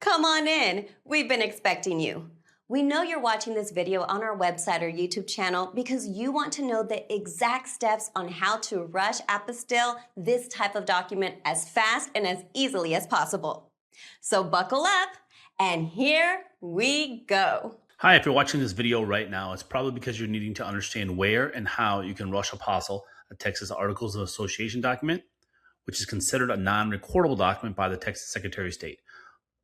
Come on in. We've been expecting you. We know you're watching this video on our website or YouTube channel because you want to know the exact steps on how to rush apostille this type of document as fast and as easily as possible. So buckle up, and here we go. Hi, if you're watching this video right now, it's probably because you're needing to understand where and how you can rush Apostille, a Texas Articles of Association document, which is considered a non-recordable document by the Texas Secretary of State.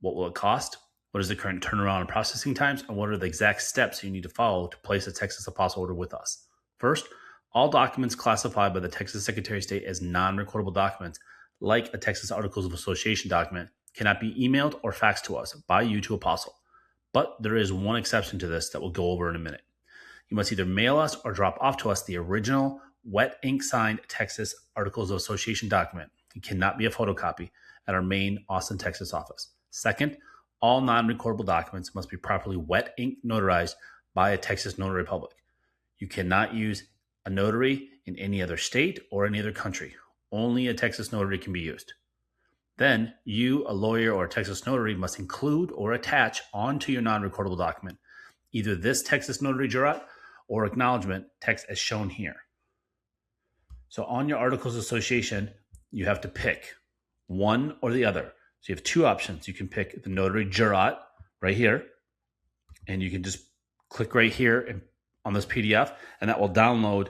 What will it cost? What is the current turnaround and processing times? And what are the exact steps you need to follow to place a Texas Apostille order with us? First, all documents classified by the Texas Secretary of State as non-recordable documents, like a Texas Articles of Association document, cannot be emailed or faxed to us by you to Apostille. But there is one exception to this that we'll go over in a minute. You must either mail us or drop off to us the original wet ink signed Texas Articles of Association document. It cannot be a photocopy at our main Austin, Texas office. Second, all non-recordable documents must be properly wet ink notarized by a Texas notary public. You cannot use a notary in any other state or any other country. Only a Texas notary can be used. Then you, a lawyer or a Texas notary, must include or attach onto your non-recordable document either this Texas notary jurat or acknowledgement text as shown here. So on your Articles of Association, you have to pick one or the other. So you have two options. You can pick the notary jurat right here, and you can just click right here and on this PDF, and that will download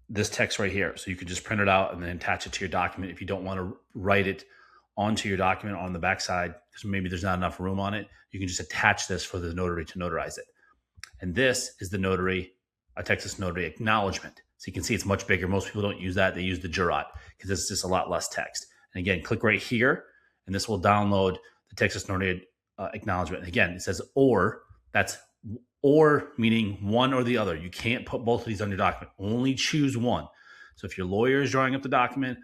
this text right here. So you could just print it out and then attach it to your document if you don't want to write it onto your document on the backside because maybe there's not enough room on it. You can just attach this for the notary to notarize it. And this is the notary, a Texas notary acknowledgement. So you can see it's much bigger. Most people don't use that. They use the jurat because it's just a lot less text. And again, click right here, and this will download the Texas notary acknowledgement. And again, it says or. That's or meaning one or the other. You can't put both of these on your document. Only choose one. So if your lawyer is drawing up the document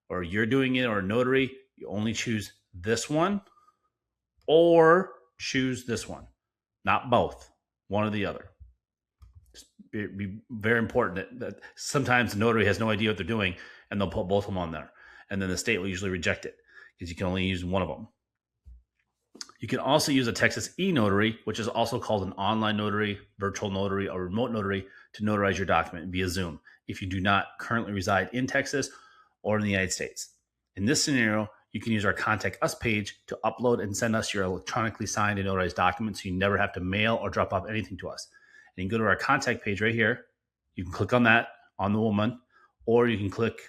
or you're doing it or a notary, you only choose this one or choose this one, not both, one or the other. It'd be very important that sometimes the notary has no idea what they're doing and they'll put both of them on there. And then the state will usually reject it because you can only use one of them. You can also use a Texas e-notary, which is also called an online notary, virtual notary, or remote notary to notarize your document via Zoom if you do not currently reside in Texas or in the United States. In this scenario, you can use our Contact Us page to upload and send us your electronically signed and notarized documents so you never have to mail or drop off anything to us. And you can go to our contact page right here. You can click on that, on the woman, or you can click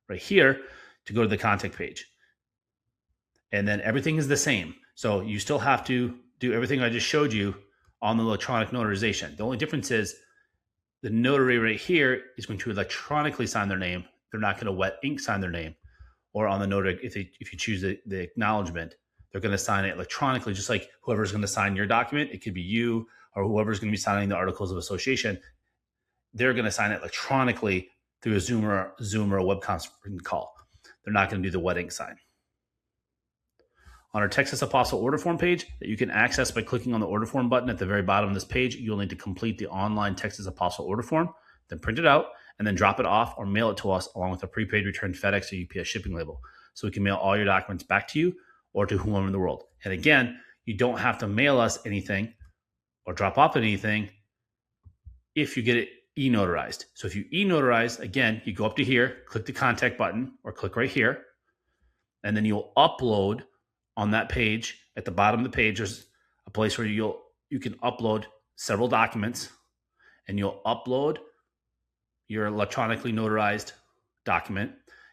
right here to go to the contact page. And then everything is the same. So you still have to do everything I just showed you on the electronic notarization. The only difference is the notary right here is going to electronically sign their name. They're not going to wet ink sign their name. Or on the notary, if you choose the acknowledgement, they're going to sign it electronically, just like whoever's going to sign your document. It could be you or whoever's going to be signing the Articles of Association. They're going to sign it electronically through a Zoom or a web conference call. They're not going to do the wet ink sign. On our Texas Apostille order form page that you can access by clicking on the order form button at the very bottom of this page, you'll need to complete the online Texas Apostille order form, then print it out, and then drop it off or mail it to us along with a prepaid returned FedEx or UPS shipping label so we can mail all your documents back to you or to whomever in the world. And again, you don't have to mail us anything or drop off anything if you get it e-notarized. So if you e-notarize, again, you go up to here, click the contact button or click right here, and then you'll upload on that page. At the bottom of the page, there's a place where you can upload several documents, and you'll upload your electronically notarized document.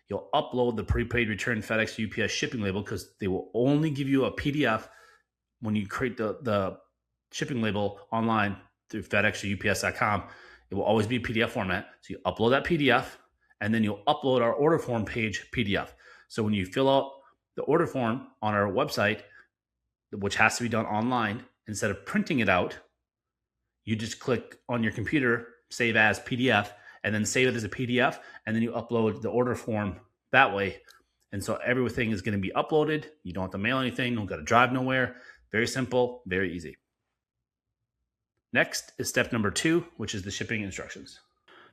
You'll upload the prepaid return FedEx UPS shipping label because they will only give you a PDF when you create the shipping label online through FedEx or UPS.com. It will always be PDF format. So you upload that PDF, and then you'll upload our order form page PDF. So when you fill out the order form on our website, which has to be done online, instead of printing it out, you just click on your computer, save as PDF, and then save it as a PDF, and then you upload the order form that way. And so everything is going to be uploaded. You don't have to mail anything. You don't got to drive nowhere. Very simple, very easy. Next is step number 2, which is the shipping instructions.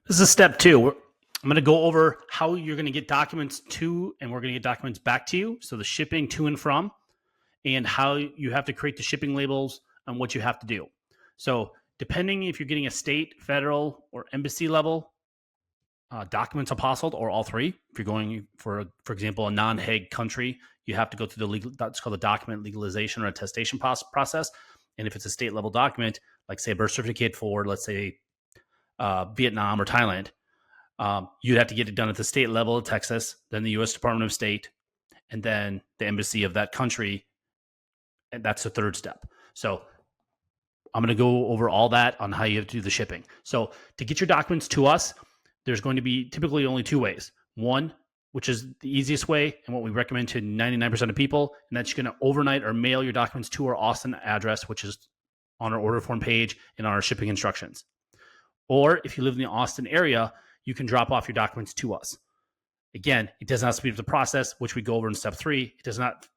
This is step 2. I'm going to go over how you're going to get documents to, and we're going to get documents back to you. So the shipping to and from. and how you have to create the shipping labels and what you have to do. So depending if you're getting a state, federal, or embassy level documents apostilled, or all three. If you're going for example, a non-Hague country, you have to go through the legal, that's called the document legalization or attestation process. And if it's a state level document, like say a birth certificate for, let's say, Vietnam or Thailand, you'd have to get it done at the state level of Texas, then the U.S. Department of State, and then the embassy of that country. And that's the third step. So I'm going to go over all that on how you have to do the shipping. So to get your documents to us, there's going to be typically only two ways. One, which is the easiest way and what we recommend to 99% of people, and that's you're going to overnight or mail your documents to our Austin address, which is on our order form page and on our shipping instructions. Or if you live in the Austin area, you can drop off your documents to us. Again, it does not speed up the process, which we go over in step 3. It does not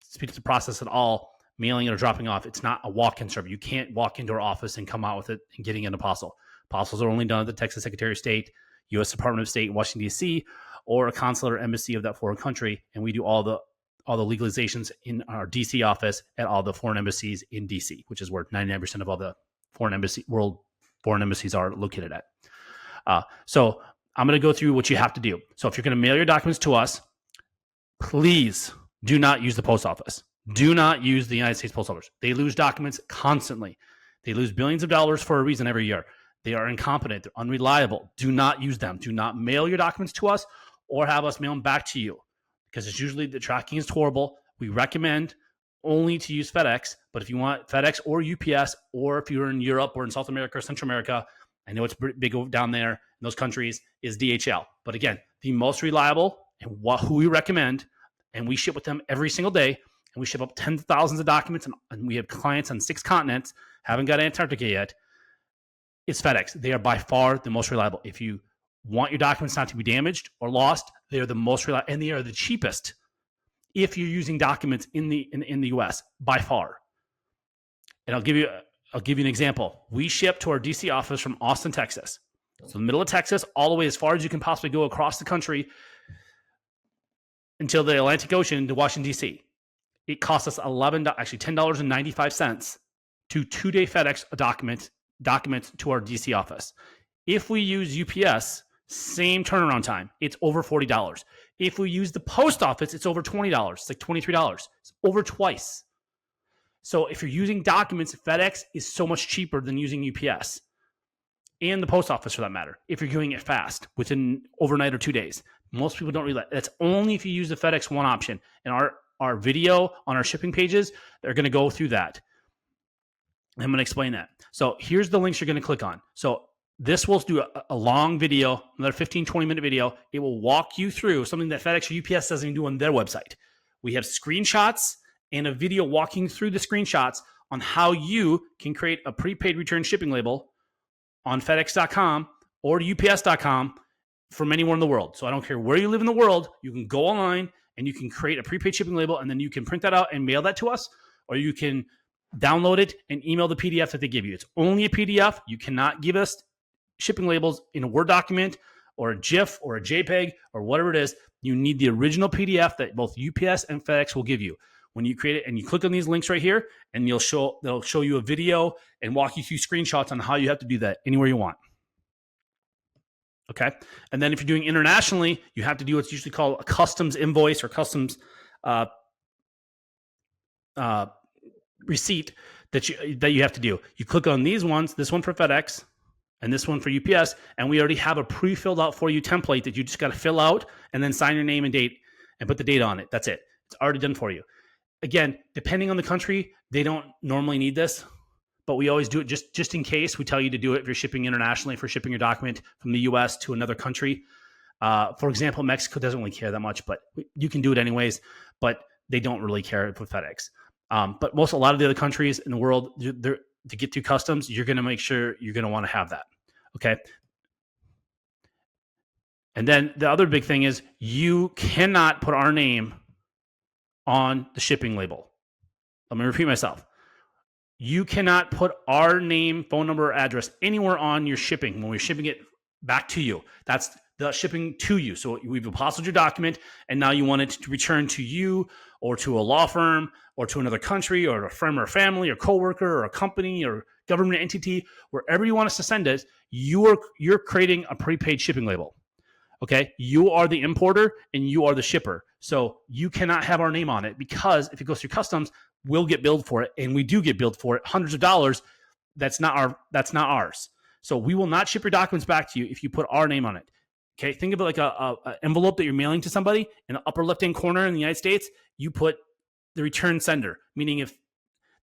speed up the process at all, mailing it or dropping off. It's not a walk-in service. You can't walk into our office and come out with it and getting an apostle. Apostles are only done at the Texas Secretary of State, U.S. Department of State in Washington, D.C., or a consulate or embassy of that foreign country, and we do all the legalizations in our D.C. office at all the foreign embassies in D.C., which is where 99% of all the world foreign embassies are located at. So I'm going to go through what you have to do. So if you're going to mail your documents to us, please do not use the post office. Do not use the United States Post Office. They lose documents constantly. They lose billions of dollars for a reason every year. They are incompetent. They're unreliable. Do not use them. Do not mail your documents to us or have us mail them back to you, because it's usually the tracking is horrible. We recommend only to use FedEx, but if you want FedEx or UPS, or if you're in Europe or in South America or Central America, I know it's big down there in those countries, is DHL. But again, the most reliable and who we recommend, and we ship with them every single day, and we ship up tens of thousands of documents, and we have clients on 6 continents, haven't got Antarctica yet, it's FedEx. They are by far the most reliable. If you want your documents not to be damaged or lost, they are the most reliable, and they are the cheapest if you're using documents in the US by far. And I'll give you an example. We ship to our DC office from Austin, Texas. So the middle of Texas, all the way as far as you can possibly go across the country until the Atlantic Ocean to Washington, D.C. It costs us $10.95 to 2-day FedEx documents to our DC office. If we use UPS, same turnaround time, it's over $40. If we use the post office, it's over $20. It's like $23. It's over twice. So if you're using documents, FedEx is so much cheaper than using UPS and the post office for that matter, if you're doing it fast within overnight or 2 days. Most people don't realize that's only if you use the FedEx One option. And our video on our shipping pages, they're going to go through that. I'm going to explain that. So here's the links you're going to click on. So this will do a long video, another 15, 20-minute video. It will walk you through something that FedEx or UPS doesn't even do on their website. We have screenshots and a video walking through the screenshots on how you can create a prepaid return shipping label on FedEx.com or UPS.com from anywhere in the world. So I don't care where you live in the world, you can go online and you can create a prepaid shipping label, and then you can print that out and mail that to us, or you can download it and email the PDF that they give you. It's only a PDF. You cannot give us shipping labels in a Word document or a GIF or a JPEG or whatever it is. You need the original PDF that both UPS and FedEx will give you. When you create it, and you click on these links right here, and they'll show you a video and walk you through screenshots on how you have to do that anywhere you want. Okay. And then if you're doing internationally, you have to do what's usually called a customs invoice or customs receipt that you have to do. You click on these ones, this one for FedEx and this one for UPS, and we already have a pre-filled out for you template that you just got to fill out and then sign your name and date and put the date on it. That's it. It's already done for you. Again, depending on the country, they don't normally need this, but we always do it just in case. We tell you to do it if you're shipping internationally, for shipping your document from the U.S. to another country. For example, Mexico doesn't really care that much, but you can do it anyways, but they don't really care with FedEx. But a lot of the other countries in the world, to get through customs, you're going to make sure you're going to want to have that. Okay. And then the other big thing is you cannot put our name on the shipping label. Let me repeat myself. You cannot put our name, phone number, or address anywhere on your shipping when we're shipping it back to you. That's the shipping to you. So we've apostilled your document, and now you want it to return to you or to a law firm or to another country or a friend or family or coworker or a company or government entity, wherever you want us to send it. You're creating a prepaid shipping label. Okay, you are the importer and you are the shipper. So you cannot have our name on it, because if it goes through customs, we'll get billed for it, and we do get billed for it, hundreds of dollars. That's not ours. So we will not ship your documents back to you if you put our name on it. Okay, think of it like a envelope that you're mailing to somebody. In the upper left-hand corner in the United States, you put the return sender, meaning if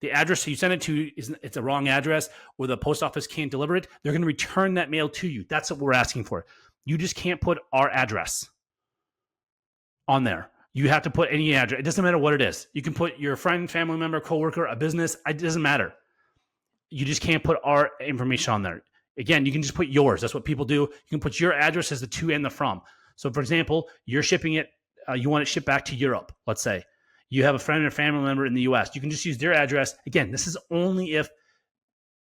the address you send it to it's a wrong address or the post office can't deliver it, they're going to return that mail to you. That's what we're asking for. You just can't put our address on there. You have to put any address. It doesn't matter what it is. You can put your friend, family member, coworker, a business. It doesn't matter. You just can't put our information on there. Again, you can just put yours. That's what people do. You can put your address as the to and the from. So, for example, you're shipping it. You want it shipped back to Europe, let's say. You have a friend or family member in the U.S. You can just use their address. Again, this is only if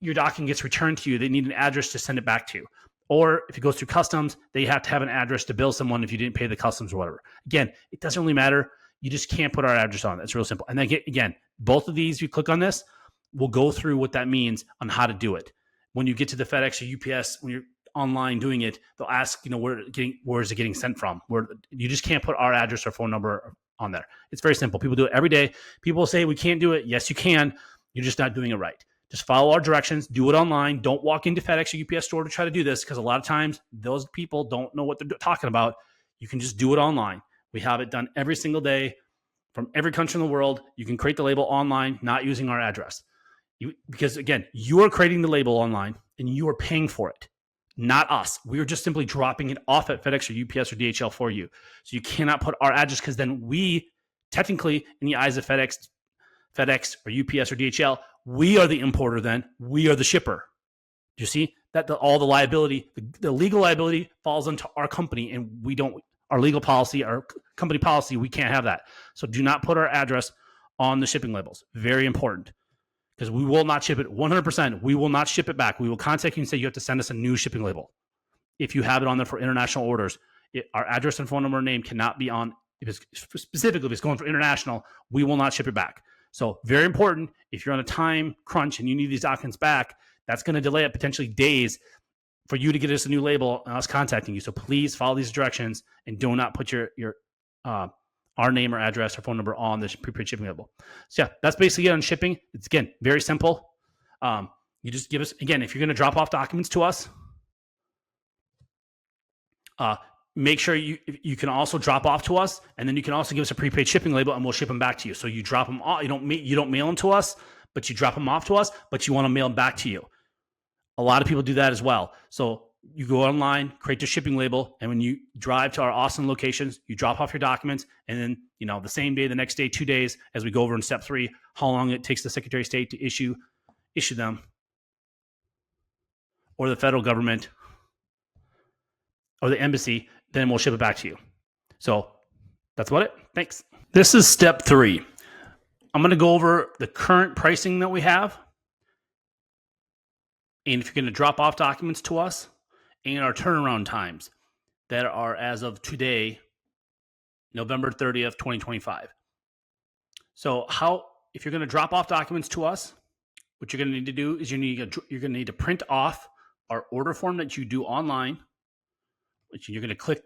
your document gets returned to you. They need an address to send it back to. Or if it goes through customs, they have to have an address to bill someone if you didn't pay the customs or whatever. Again, it doesn't really matter. You just can't put our address on it. It's real simple. And then again, both of these, you click on this, we'll go through what that means on how to do it. When you get to the FedEx or UPS, when you're online doing it, they'll ask, where is it getting sent from? Where you just can't put our address or phone number on there. It's very simple. People do it every day. People say we can't do it. Yes, you can. You're just not doing it right. Just follow our directions. Do it online. Don't walk into FedEx or UPS store to try to do this, because a lot of times those people don't know what they're talking about. You can just do it online. We have it done every single day from every country in the world. You can create the label online, not using our address. Because again, you are creating the label online and you are paying for it, not us. We are just simply dropping it off at FedEx or UPS or DHL for you. So you cannot put our address, because then we technically, in the eyes of FedEx or UPS or DHL, we are the importer. Then we are the shipper. Do you see that all the liability, the legal liability falls onto our company, and we don't. Our legal policy, our company policy, we can't have that. So do not put our address on the shipping labels. Very important. Because we will not ship it 100%. We will not ship it back. We will contact you and say you have to send us a new shipping label. If you have it on there for international orders, our address and phone number and name cannot be on. Specifically, if it's going for international, we will not ship it back. So very important. If you're on a time crunch and you need these documents back, that's going to delay it potentially days for you to get us a new label and us contacting you. So please follow these directions and do not put your our name or address or phone number on the prepaid shipping label. So yeah, that's basically it on shipping. It's, again, very simple. You just give us, again, if you're going to drop off documents to us, make sure you can also drop off to us, and then you can also give us a prepaid shipping label, and we'll ship them back to you. So you drop them off. You don't mail them to us, but you drop them off to us, but you want to mail them back to you. A lot of people do that as well. So you go online, create the shipping label, and when you drive to our Austin locations, you drop off your documents, and then the same day, the next day, 2 days, as we go over in step 3, how long it takes the Secretary of State to issue them, or the federal government, or the embassy, then we'll ship it back to you. So that's about it. Thanks. This is step 3. I'm going to go over the current pricing that we have, and if you're going to drop off documents to us, and our turnaround times that are as of today, November 30th, 2025. So if you're going to drop off documents to us, what you're going to need to do is you're going to need to print off our order form that you do online, which you're going to click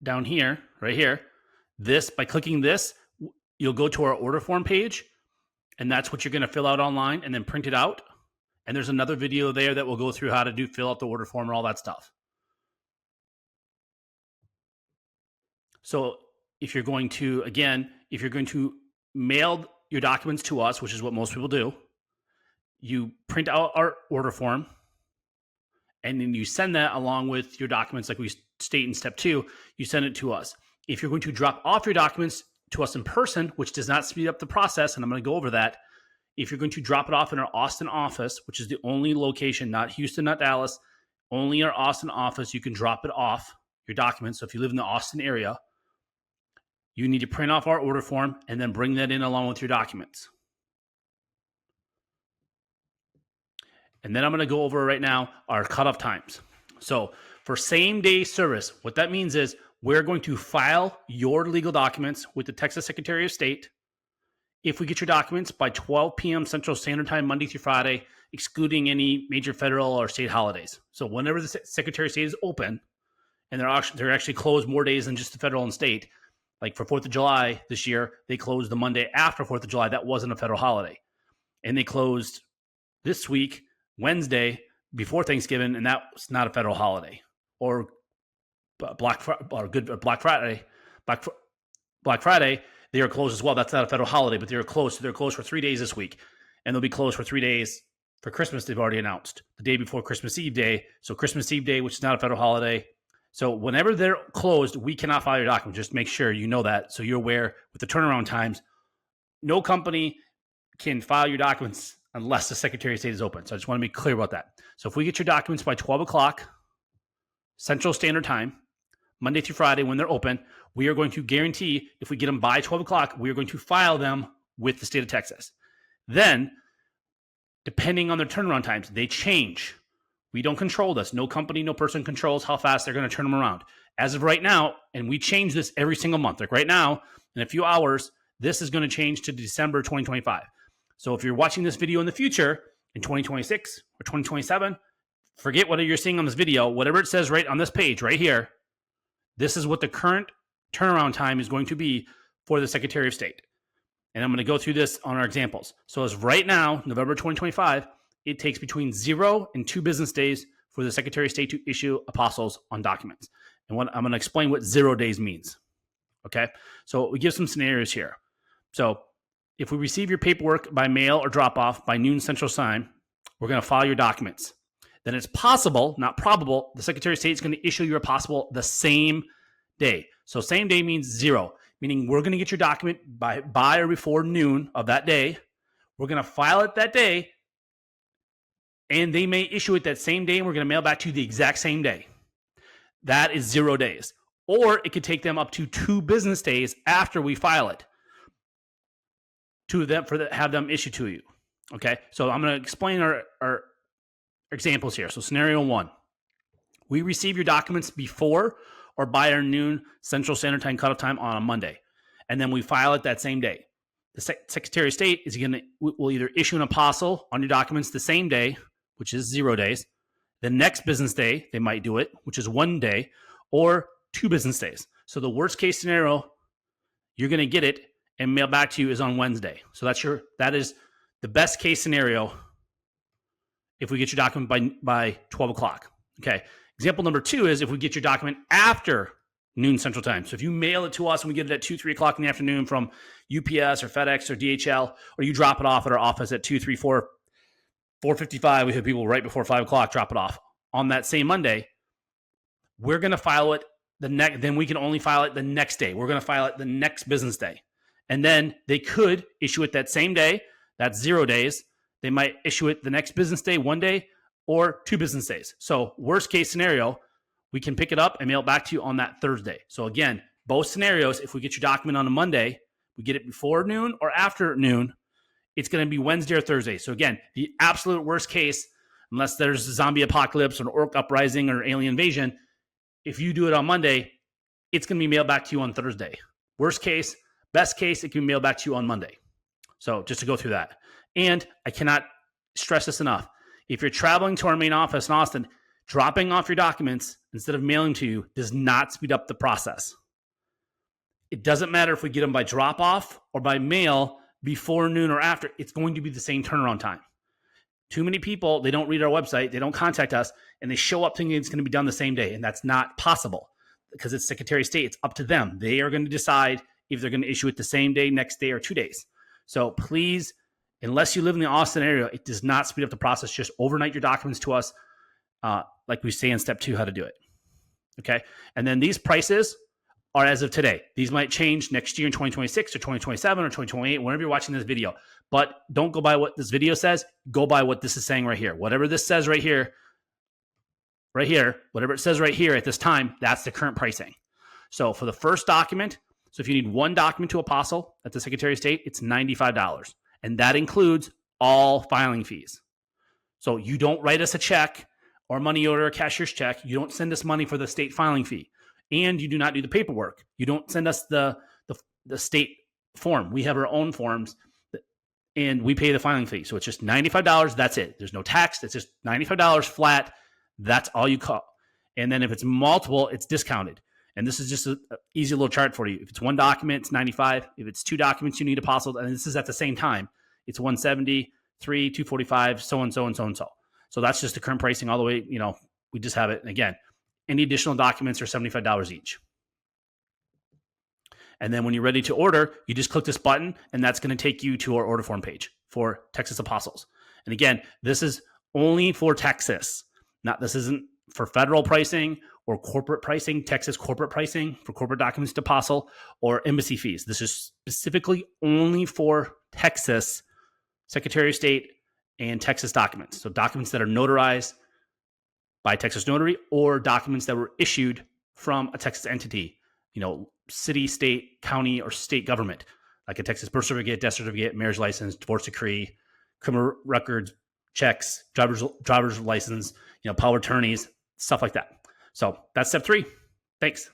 down here, right here. By clicking this, you'll go to our order form page, and that's what you're going to fill out online and then print it out. And there's another video there that will go through how to fill out the order form and all that stuff. So if you're going to mail your documents to us, which is what most people do, you print out our order form, and then you send that along with your documents, like we state in step 2, you send it to us. If you're going to drop off your documents to us in person, which does not speed up the process, and I'm going to go over that, if you're going to drop it off in our Austin office, which is the only location, not Houston, not Dallas, only our Austin office, you can drop it off, your documents. So if you live in the Austin area, you need to print off our order form and then bring that in along with your documents. And then I'm going to go over right now our cutoff times. So for same-day service, what that means is we're going to file your legal documents with the Texas Secretary of State if we get your documents by 12 p.m. Central Standard Time, Monday through Friday, excluding any major federal or state holidays. So whenever the Secretary of State is open, and they're actually closed more days than just the federal and state, like for 4th of July this year, they closed the Monday after 4th of July. That wasn't a federal holiday. And they closed this week, Wednesday, before Thanksgiving, and that's not a federal holiday. Or Black Friday, they are closed as well. That's not a federal holiday, but they're closed. So they're closed for 3 days this week, and they'll be closed for 3 days for Christmas. They've already announced the day before Christmas Eve Day. So Christmas Eve Day, which is not a federal holiday. So whenever they're closed, we cannot file your document. Just make sure you know that, so you're aware with the turnaround times. No company can file your documents unless the Secretary of State is open. So I just want to be clear about that. So if we get your documents by 12 o'clock Central Standard Time, Monday through Friday when they're open, we are going to guarantee if we get them by 12 o'clock, we are going to file them with the state of Texas. Then, depending on their turnaround times, they change. We don't control this. No company, no person controls how fast they're going to turn them around. As of right now, and we change this every single month. Like right now, in a few hours, this is going to change to December 2025. So if you're watching this video in the future, in 2026 or 2027, forget what you're seeing on this video. Whatever it says right on this page right here, this is what the current turnaround time is going to be for the Secretary of State. And I'm going to go through this on our examples. So as right now, November 2025, it takes between 0 and 2 business days for the Secretary of State to issue apostils on documents. And what I'm going to explain what 0 days means. Okay. So we give some scenarios here. So if we receive your paperwork by mail or drop off by noon Central Time, we're going to file your documents. Then it's possible, not probable, the Secretary of State is going to issue your apostille the same day. So same day means 0, meaning we're going to get your document by or before noon of that day. We're going to file it that day, and they may issue it that same day, and we're going to mail back to you the exact same day. That is 0 days. Or it could take them up to 2 business days after we file it to them have them issued to you. Okay, so I'm going to explain our examples here. So scenario 1, we receive your documents before or by our noon Central Standard Time cutoff time on a Monday, and then we file it that same day. The Secretary of State will either issue an apostille on your documents the same day, which is 0 days. The next business day, they might do it, which is 1 day, or 2 business days. So the worst case scenario, you're going to get it and mail back to you is on Wednesday. So that is the best case scenario if we get your document by 12 o'clock. Okay. Example number 2 is if we get your document after noon Central Time. So if you mail it to us and we get it at 2, 3 o'clock in the afternoon from UPS or FedEx or DHL, or you drop it off at our office at 2, 3, 4, 4:55, we have people right before 5 o'clock drop it off on that same Monday, we're going to file it then we can only file it the next day. We're going to file it the next business day. And then they could issue it that same day. That's 0 days. They might issue it the next business day, 1 day, or 2 business days. So worst case scenario, we can pick it up and mail it back to you on that Thursday. So again, both scenarios, if we get your document on a Monday, we get it before noon or after noon, it's going to be Wednesday or Thursday. So again, the absolute worst case, unless there's a zombie apocalypse or an orc uprising or alien invasion, if you do it on Monday, it's going to be mailed back to you on Thursday. Worst case, best case, it can be mailed back to you on Monday. So just to go through that. And I cannot stress this enough. If you're traveling to our main office in Austin, dropping off your documents instead of mailing to you does not speed up the process. It doesn't matter if we get them by drop off or by mail before noon or after, it's going to be the same turnaround time. Too many people, they don't read our website, they don't contact us, and they show up thinking it's going to be done the same day. And that's not possible because it's Secretary of State. It's up to them. They are going to decide if they're going to issue it the same day, next day, or 2 days. So please, unless you live in the Austin area, it does not speed up the process. Just overnight your documents to us, like we say in step 2, how to do it. Okay. And then these prices are as of today. These might change next year in 2026 or 2027 or 2028, whenever you're watching this video. But don't go by what this video says. Go by what this is saying right here. Whatever this says right here, whatever it says right here at this time, that's the current pricing. So for the first document, so if you need 1 document to apostille at the Secretary of State, it's $95. And that includes all filing fees. So you don't write us a check or a money order, a cashier's check, you don't send us money for the state filing fee. And you do not do the paperwork. You don't send us the state form. We have our own forms and we pay the filing fee. So it's just $95. That's it. There's no tax. It's just $95 flat. That's all you call. And then if it's multiple, it's discounted. And this is just an easy little chart for you. If it's one document, it's $95. If it's two documents, you need Apostille. And this is at the same time. It's $170, $3, $245, so and so and so and so. So that's just the current pricing all the way. We just have it. And again, any additional documents are $75 each. And then when you're ready to order, you just click this button, and that's going to take you to our order form page for Texas Apostles. And again, this is only for Texas. This isn't for federal pricing or corporate pricing, Texas corporate pricing for corporate documents to Apostille or embassy fees. This is specifically only for Texas Secretary of State and Texas documents. So documents that are notarized by Texas Notary or documents that were issued from a Texas entity, city, state, county, or state government, like a Texas birth certificate, death certificate, marriage license, divorce decree, criminal records, checks, driver's license, power of attorneys, stuff like that. So that's step 3. Thanks.